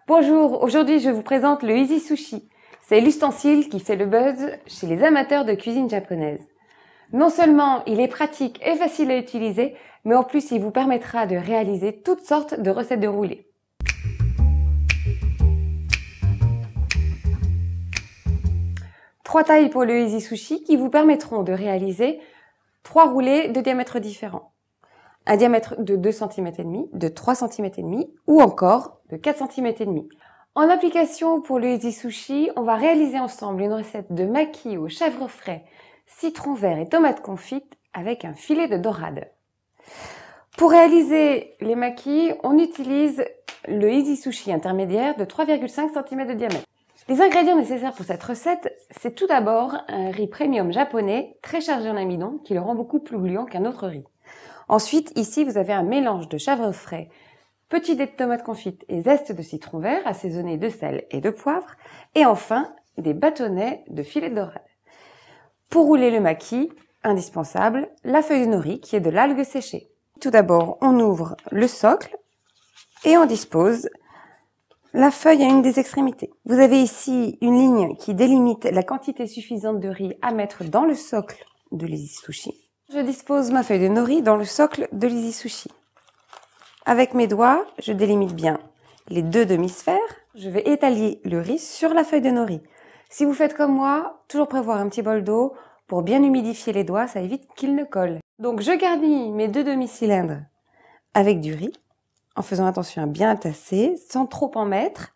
Bonjour, aujourd'hui je vous présente le Easy Sushi. C'est l'ustensile qui fait le buzz chez les amateurs de cuisine japonaise. Non seulement il est pratique et facile à utiliser, mais en plus il vous permettra de réaliser toutes sortes de recettes de roulés. Trois tailles pour le Easy Sushi qui vous permettront de réaliser 3 roulés de diamètres différents. Un diamètre de 2,5 cm, de 3,5 cm ou encore de 4,5 cm. En application pour le Easy Sushi, on va réaliser ensemble une recette de maki au chèvre frais, citron vert et tomate confite avec un filet de dorade. Pour réaliser les makis, on utilise le Easy Sushi intermédiaire de 3,5 cm de diamètre. Les ingrédients nécessaires pour cette recette, c'est tout d'abord un riz premium japonais très chargé en amidon qui le rend beaucoup plus gluant qu'un autre riz. Ensuite, ici, vous avez un mélange de chèvre frais, petits dés de tomates confites et zeste de citron vert assaisonné de sel et de poivre. Et enfin, des bâtonnets de filet de dorade. Pour rouler le maki, indispensable, la feuille de nori qui est de l'algue séchée. Tout d'abord, on ouvre le socle et on dispose la feuille à une des extrémités. Vous avez ici une ligne qui délimite la quantité suffisante de riz à mettre dans le socle de l'Easy Sushi. Je dispose ma feuille de nori dans le socle de l'Easy Sushi. Avec mes doigts, je délimite bien les deux demi-sphères. Je vais étaler le riz sur la feuille de nori. Si vous faites comme moi, toujours prévoir un petit bol d'eau pour bien humidifier les doigts, ça évite qu'ils ne collent. Donc je garnis mes deux demi-cylindres avec du riz, en faisant attention à bien tasser, sans trop en mettre.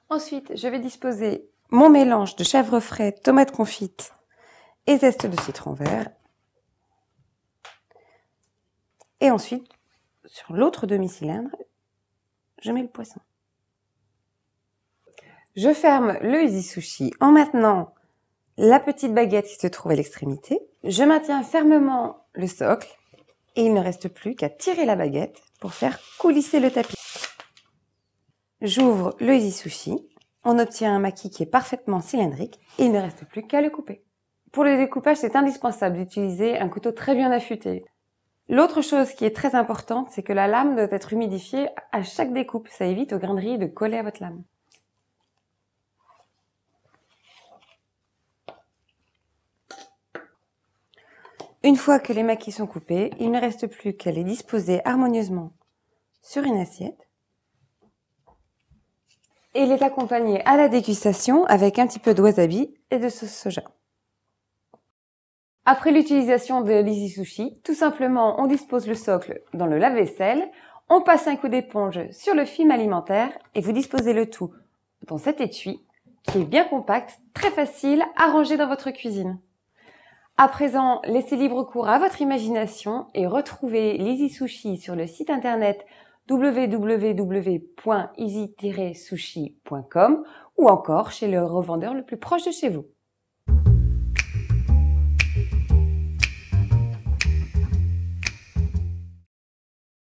Ensuite, je vais disposer mon mélange de chèvre frais, tomate confite et zeste de citron vert. Et ensuite, sur l'autre demi-cylindre, je mets le poisson. Je ferme le Easy Sushi en maintenant la petite baguette qui se trouve à l'extrémité. Je maintiens fermement le socle et il ne reste plus qu'à tirer la baguette pour faire coulisser le tapis. J'ouvre le Easy Sushi. On obtient un maki qui est parfaitement cylindrique et il ne reste plus qu'à le couper. Pour le découpage, c'est indispensable d'utiliser un couteau très bien affûté. L'autre chose qui est très importante, c'est que la lame doit être humidifiée à chaque découpe. Ça évite aux grains de riz de coller à votre lame. Une fois que les makis sont coupés, il ne reste plus qu'à les disposer harmonieusement sur une assiette. Et il est accompagné à la dégustation avec un petit peu de wasabi et de sauce soja. Après l'utilisation de l'Easy Sushi, tout simplement, on dispose le socle dans le lave-vaisselle, on passe un coup d'éponge sur le film alimentaire et vous disposez le tout dans cet étui qui est bien compact, très facile à ranger dans votre cuisine. À présent, laissez libre cours à votre imagination et retrouvez l'Easy Sushi sur le site internet www.easy-sushi.com ou encore chez le revendeur le plus proche de chez vous.